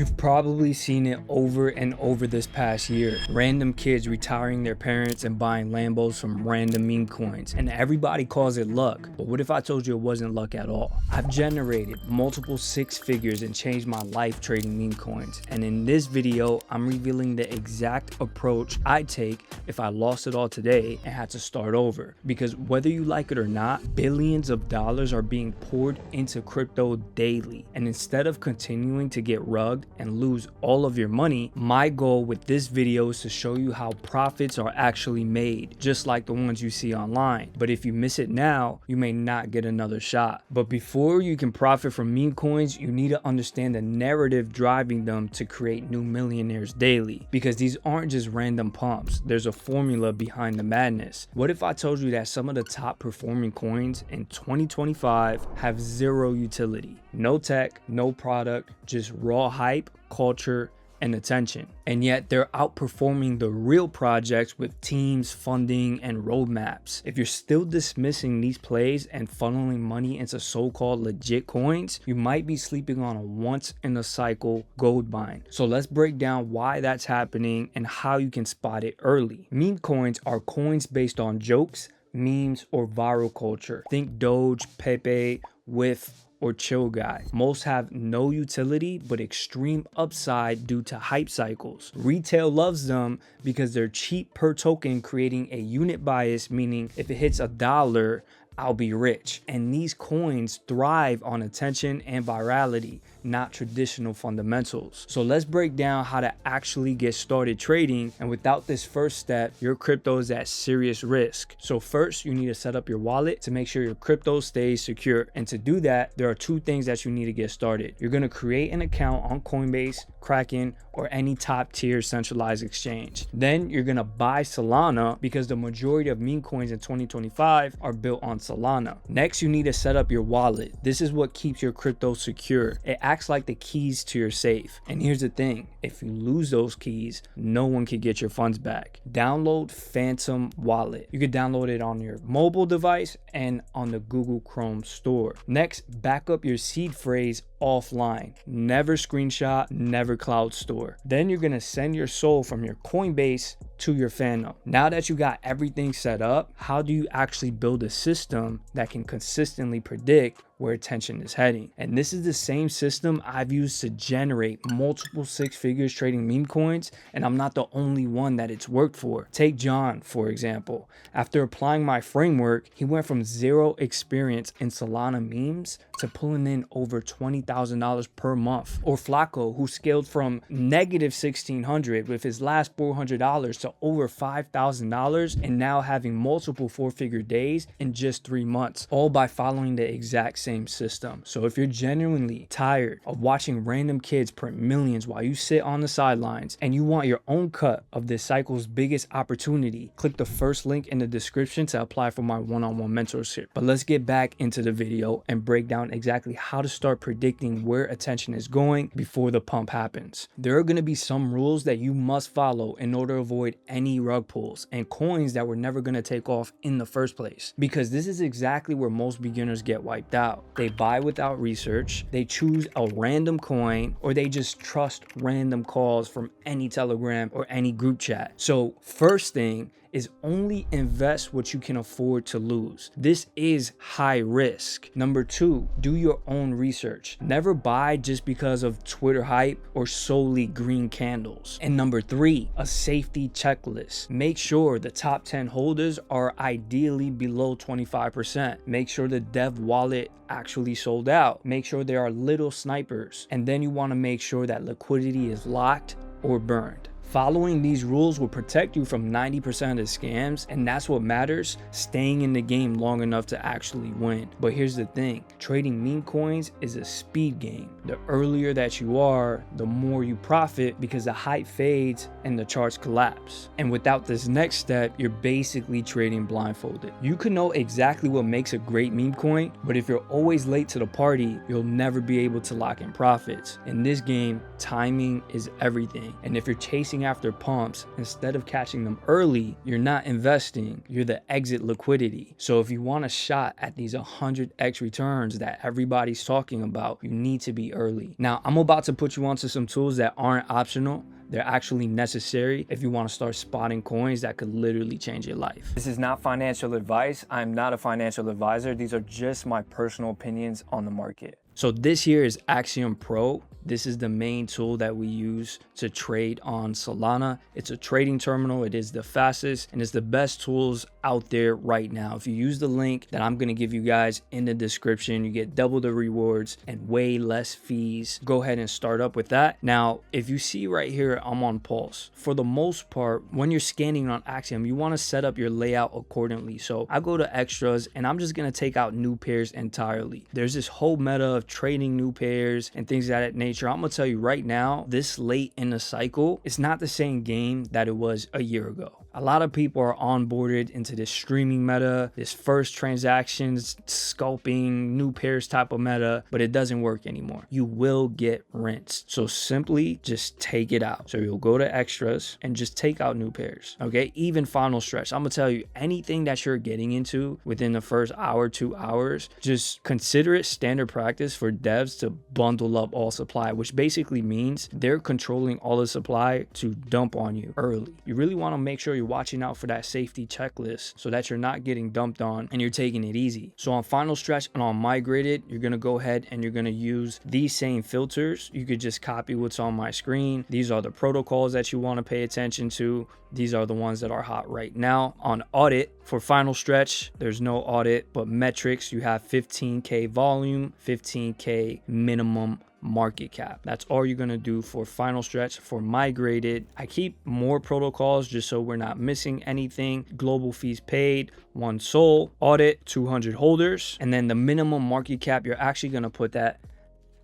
You've probably seen it over and over this past year. Random kids retiring their parents and buying Lambos from random meme coins. And everybody calls it luck. But what if I told you it wasn't luck at all? I've generated multiple six figures and changed my life trading meme coins. And in this video, I'm revealing the exact approach I'd take if I lost it all today and had to start over. Because whether you like it or not, billions of dollars are being poured into crypto daily. And instead of continuing to get rugged and lose all of your money, my goal with this video is to show you how profits are actually made, just like the ones you see online. But if you miss it now, you may not get another shot. But before you can profit from meme coins, you need to understand the narrative driving them to create new millionaires daily, because these aren't just random pumps. There's a formula behind the madness. What if I told you that some of the top performing coins in 2025 have zero utility? No tech, no product, just raw hype, culture, and attention. And yet they're outperforming the real projects with teams, funding, and roadmaps. If you're still dismissing these plays and funneling money into so-called legit coins, you might be sleeping on a once-in-a-cycle gold mine. So let's break down why that's happening and how you can spot it early. Meme coins are coins based on jokes, memes, or viral culture. Think Doge, Pepe, With, or Chill Guy. Most have no utility but extreme upside due to hype cycles. Retail loves them because they're cheap per token, creating a unit bias, meaning if it hits $1, I'll be rich. And these coins thrive on attention and virality, not traditional fundamentals. So let's break down how to actually get started trading. And without this first step, your crypto is at serious risk. So first, you need to set up your wallet to make sure your crypto stays secure. And to do that, there are two things that you need to get started. You're gonna create an account on Coinbase, Kraken, or any top tier centralized exchange. Then you're gonna buy Solana because the majority of meme coins in 2025 are built on Solana. Next, you need to set up your wallet. This is what keeps your crypto secure. It acts like the keys to your safe. And here's the thing, if you lose those keys, no one can get your funds back. Download Phantom Wallet. You can download it on your mobile device and on the Google Chrome store. Next, back up your seed phrase offline. Never screenshot, never cloud store. Then you're gonna send your soul from your Coinbase to your Phantom. Now that you got everything set up, how do you actually build a system that can consistently predict where attention is heading? And this is the same system I've used to generate multiple six figures trading meme coins, and I'm not the only one that it's worked for. Take John, for example. After applying my framework, he went from zero experience in Solana memes to pulling in over $20,000 per month. Or Flacco, who scaled from negative $1,600 with his last $400 to over $5,000 and now having multiple four-figure days in just 3 months, all by following the exact same system. So if you're genuinely tired of watching random kids print millions while you sit on the sidelines and you want your own cut of this cycle's biggest opportunity, click the first link in the description to apply for my one-on-one mentorship. But let's get back into the video and break down exactly how to start predicting where attention is going before the pump happens. There are going to be some rules that you must follow in order to avoid any rug pulls and coins that were never going to take off in the first place, because this is exactly where most beginners get wiped out. They buy without research, they choose a random coin, or they just trust random calls from any Telegram or any group chat. So first thing is only invest what you can afford to lose. This is high risk. Number two, do your own research. Never buy just because of Twitter hype or solely green candles. And number three, a safety checklist. Make sure the top 10 holders are ideally below 25%. Make sure the dev wallet actually sold out. Make sure there are little snipers. And then you want to make sure that liquidity is locked or burned. Following these rules will protect you from 90% of the scams, and that's what matters, staying in the game long enough to actually win. But here's the thing, trading meme coins is a speed game. The earlier that you are, the more you profit, because the hype fades and the charts collapse. And without this next step, you're basically trading blindfolded. You can know exactly what makes a great meme coin, but if you're always late to the party, you'll never be able to lock in profits. In this game, timing is everything. And if you're chasing after pumps, instead of catching them early, you're not investing, you're the exit liquidity. So if you want a shot at these 100x returns that everybody's talking about, you need to be early. Now, I'm about to put you onto some tools that aren't optional. They're actually necessary if you want to start spotting coins that could literally change your life. This is not financial advice. I'm not a financial advisor. These are just my personal opinions on the market. So this here is Axiom Pro. This is the main tool that we use to trade on Solana. It's a trading terminal. It is the fastest and it's the best tools out there right now. If you use the link that I'm going to give you guys in the description, you get double the rewards and way less fees. Go ahead and start up with that. Now, if you see right here, I'm on Pulse. For the most part, when you're scanning on Axiom, you want to set up your layout accordingly. So I go to extras and I'm just going to take out new pairs entirely. There's this whole meta of trading new pairs and things of that nature. I'm gonna tell you right now, this late in the cycle, it's not the same game that it was a year ago. A lot of people are onboarded into this streaming meta, this first transactions, scalping, new pairs type of meta, but it doesn't work anymore. You will get rinsed. So simply just take it out. So you'll go to extras and just take out new pairs. Okay, even final stretch. I'm gonna tell you, anything that you're getting into within the first hour, 2 hours, just consider it standard practice for devs to bundle up all supply, which basically means they're controlling all the supply to dump on you early. You really want to make sure you're watching out for that safety checklist so that you're not getting dumped on and you're taking it easy. So on final stretch and on migrated, you're going to go ahead and you're going to use these same filters. You could just copy what's on my screen. These are the protocols that you want to pay attention to. These are the ones that are hot right now. On audit, for final stretch, there's no audit, but metrics, you have 15K volume, 15K minimum market cap. That's all you're going to do for final stretch. For migrated, I keep more protocols just so we're not missing anything. Global fees paid, 1 SOL, audit, 200 holders, and then the minimum market cap, you're actually going to put that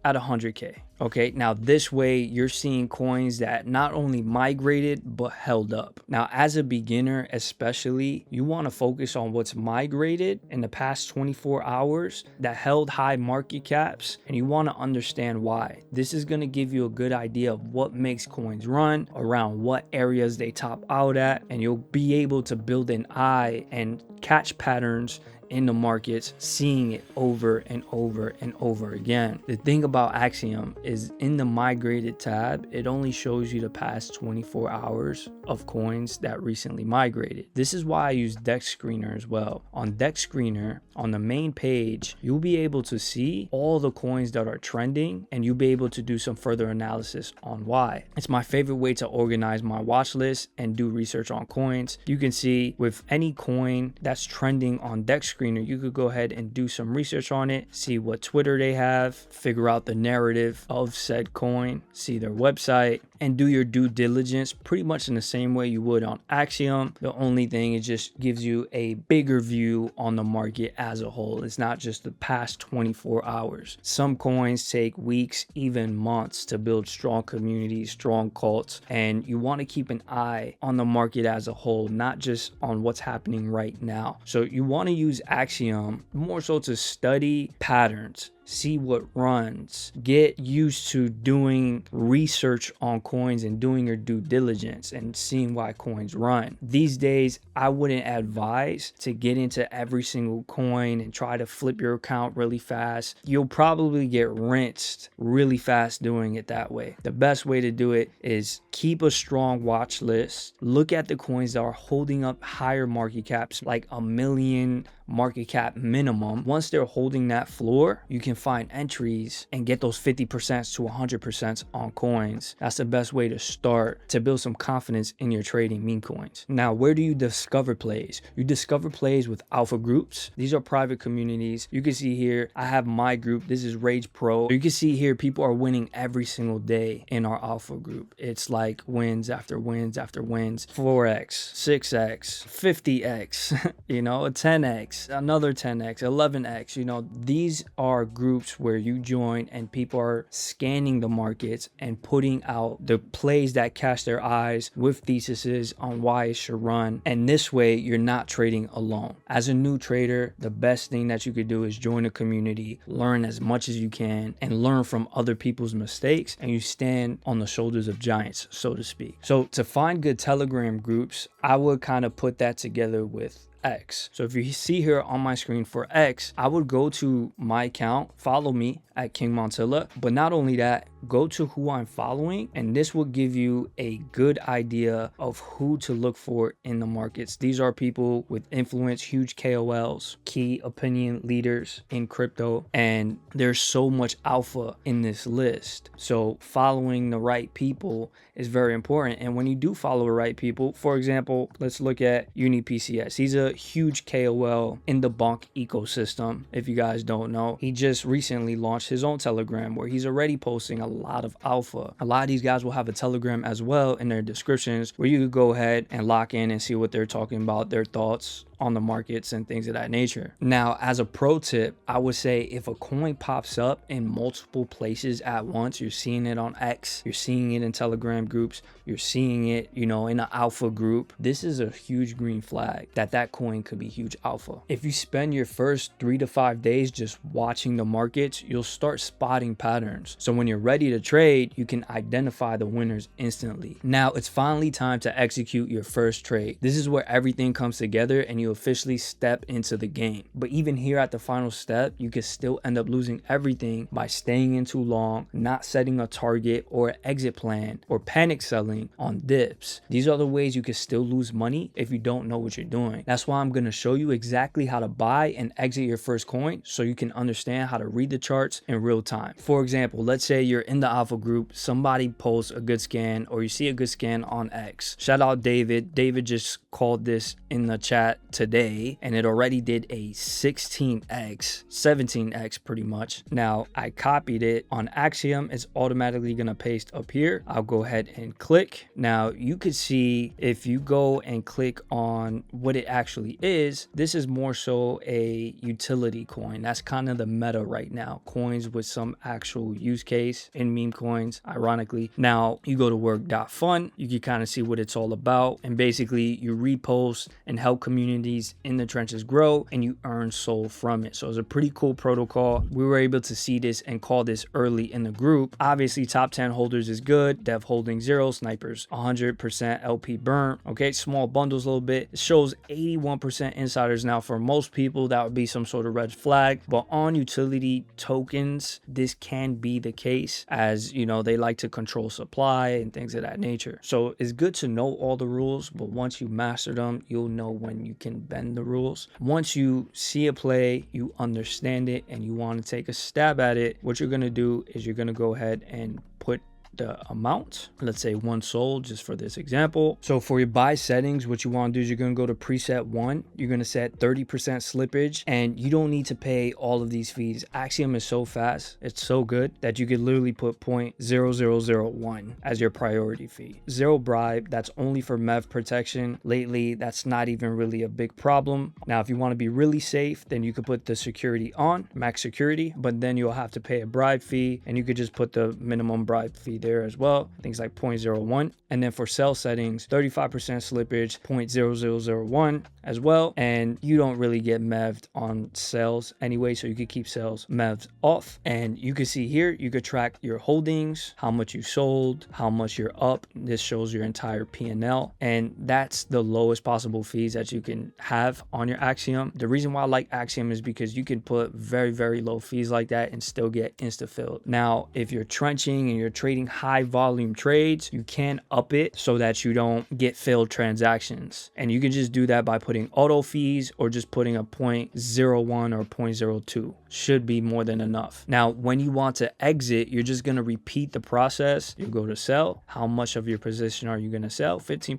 at 100K. Okay, now this way you're seeing coins that not only migrated but held up. Now as a beginner especially, you want to focus on what's migrated in the past 24 hours that held high market caps, and you want to understand why. This is going to give you a good idea of what makes coins run, around what areas they top out at, and you'll be able to build an eye and catch patterns in the markets, seeing it over and over and over again. The thing about Axiom is in the migrated tab, it only shows you the past 24 hours of coins that recently migrated. This is why I use Dex Screener as well. On Dex Screener, on the main page, you'll be able to see all the coins that are trending and you'll be able to do some further analysis on why. It's my favorite way to organize my watch list and do research on coins. You can see with any coin that's trending on Dex Screener, you could go ahead and do some research on it, see what Twitter they have, figure out the narrative of said coin, see their website, and do your due diligence pretty much in the same way you would on Axiom. The only thing, it just gives you a bigger view on the market as a whole. It's not just the past 24 hours. Some coins take weeks, even months to build strong communities, strong cults, and you want to keep an eye on the market as a whole, not just on what's happening right now. So you want to use Axiom more so to study patterns, see what runs, get used to doing research on coins and doing your due diligence and seeing why coins run. These days, I wouldn't advise to get into every single coin and try to flip your account really fast. You'll probably get rinsed really fast doing it that way. The best way to do it is keep a strong watch list. Look at the coins that are holding up higher market caps, like 1 million market cap minimum. Once they're holding that floor, you can find entries and get those 50% to 100% on coins. That's the best way to start to build some confidence in your trading meme coins. Now, where do you discover plays? You discover plays with alpha groups. These are private communities. You can see here, I have my group. This is Rage Pro. You can see here, people are winning every single day in our alpha group. It's like wins after wins after wins, 4x, 6x, 50x, you know, 10x. 10x, another 10x, 11x. You know, these are groups where you join and people are scanning the markets and putting out the plays that catch their eyes with theses on why it should run. And this way, you're not trading alone. As a new trader, the best thing that you could do is join a community, learn as much as you can, and learn from other people's mistakes, and you stand on the shoulders of giants, so to speak. So to find good Telegram groups, I would kind of put that together with X. So if you see here on my screen for X, I would go to my account, follow me at King Montilla, but not only that, go to who I'm following, and this will give you a good idea of who to look for in the markets. These are people with influence, huge KOLs, key opinion leaders in crypto, and there's so much alpha in this list. So following the right people is very important. And when you do follow the right people, for example, let's look at UniPCS. He's a huge KOL in the bonk ecosystem. If you guys don't know, he just recently launched his own Telegram where he's already posting a lot of alpha. A lot of these guys will have a Telegram as well in their descriptions where you could go ahead and lock in and see what they're talking about, their thoughts on the markets and things of that nature. Now, as a pro tip, I would say if a coin pops up in multiple places at once, you're seeing it on X, you're seeing it in Telegram groups, you're seeing it, you know, in an alpha group, this is a huge green flag that coin could be huge alpha. If you spend your first 3 to 5 days just watching the markets, you'll start spotting patterns. So when you're ready to trade, you can identify the winners instantly. Now it's finally time to execute your first trade. This is where everything comes together and you officially step into the game. But even here at the final step, you could still end up losing everything by staying in too long, not setting a target or an exit plan, or panic selling on dips. These are the ways you could still lose money if you don't know what you're doing. That's why I'm going to show you exactly how to buy and exit your first coin so you can understand how to read the charts in real time. For example, let's say you're in the alpha group, somebody posts a good scan or you see a good scan on X. Shout out David. David just called this in the chat today and it already did a 16x, 17x pretty much. Now I copied it on Axiom. It's automatically going to paste up here. I'll go ahead and click. Now you could see if you go and click on what it actually is, this is more so a utility coin. That's kind of the meta right now. Coins with some actual use case in meme coins, ironically. Now you go to work.fun, you can kind of see what it's all about. And basically you repost and help communities in the trenches grow and you earn SOL from it. So it's a pretty cool protocol. We were able to see this and call this early in the group. Obviously top 10 holders is good. Dev holding 0, snipers 100% LP burn. Okay, small bundles a little bit. It shows 81% insiders. Now for most people that would be some sort of red flag, but on utility tokens this can be the case, as you know, they like to control supply and things of that nature. So it's good to know all the rules, but once you master them, you'll know when you can bend the rules. Once you see a play, you understand it, and you want to take a stab at it, what you're going to do is you're going to go ahead and put the amount, let's say 1 SOL just for this example. So for your buy settings, what you want to do is you're going to go to preset 1, you're going to set 30% slippage, and you don't need to pay all of these fees. Axiom is so fast, it's so good that you could literally put 0.0001 as your priority fee. 0 bribe, that's only for MEV protection. Lately that's not even really a big problem. Now if you want to be really safe, then you could put the security on, max security, but then you'll have to pay a bribe fee, and you could just put the minimum bribe fee there as well, things like 0.01. And then for sell settings, 35% slippage, 0.0001 as well, and you don't really get MEV'd on sales anyway, so you could keep sales MEVs off. And you can see here, you could track your holdings, how much you sold, how much you're up. This shows your entire P&L, and that's the lowest possible fees that you can have on your Axiom. The reason why I like Axiom is because you can put very, very low fees like that and still get insta filled. Now if you're trenching and you're trading high volume trades, you can up it so that you don't get failed transactions, and you can just do that by putting auto fees or just putting a 0.01 or 0.02. Should be more than enough. Now when you want to exit, you're just going to repeat the process. You go to sell. How much of your position are you going to sell? 15%,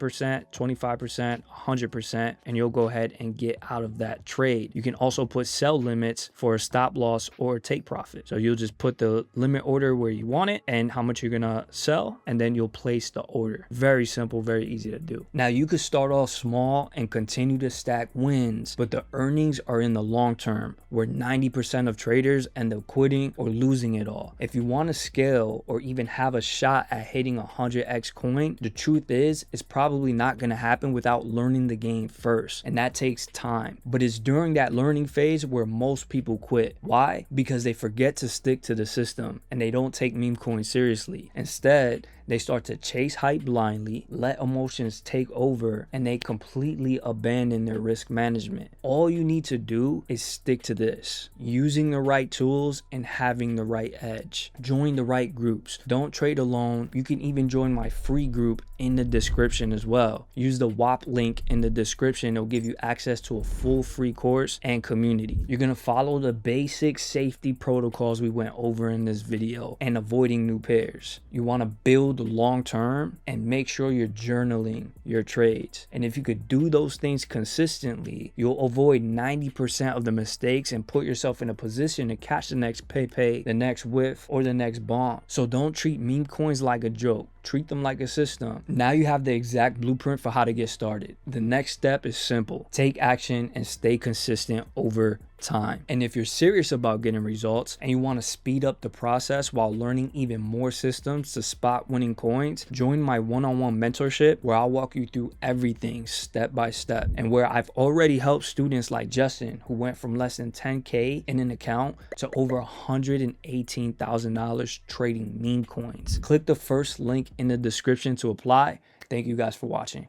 25%, 100%, and you'll go ahead and get out of that trade. You can also put sell limits for a stop loss or take profit. So you'll just put the limit order where you want it and how much you're going gonna sell, and then you'll place the order. Very simple, very easy to do. Now you could start off small and continue to stack wins, but the earnings are in the long term, where 90% of traders end up quitting or losing it all. If you want to scale or even have a shot at hitting 100x coin, the truth is it's probably not going to happen without learning the game first, and that takes time. But it's during that learning phase where most people quit. Why? Because they forget to stick to the system and they don't take meme coins seriously. Instead, they start to chase hype blindly, let emotions take over, and they completely abandon their risk management. All you need to do is stick to this, using the right tools and having the right edge. Join the right groups. Don't trade alone. You can even join my free group in the description as well. Use the WAP link in the description. It'll give you access to a full free course and community. You're going to follow the basic safety protocols we went over in this video and avoiding new pairs. You want to build long term and make sure you're journaling your trades. And if you could do those things consistently, you'll avoid 90% of the mistakes and put yourself in a position to catch the next pay, the next whiff, or the next bomb. So don't treat meme coins like a joke. Treat them like a system. Now you have the exact blueprint for how to get started. The next step is simple. Take action and stay consistent over time. And if you're serious about getting results and you want to speed up the process while learning even more systems to spot winning coins, join my one-on-one mentorship where I'll walk you through everything step by step, and where I've already helped students like Justin, who went from less than 10K in an account to over $118,000 trading meme coins. Click the first link in the description to apply. Thank you guys for watching.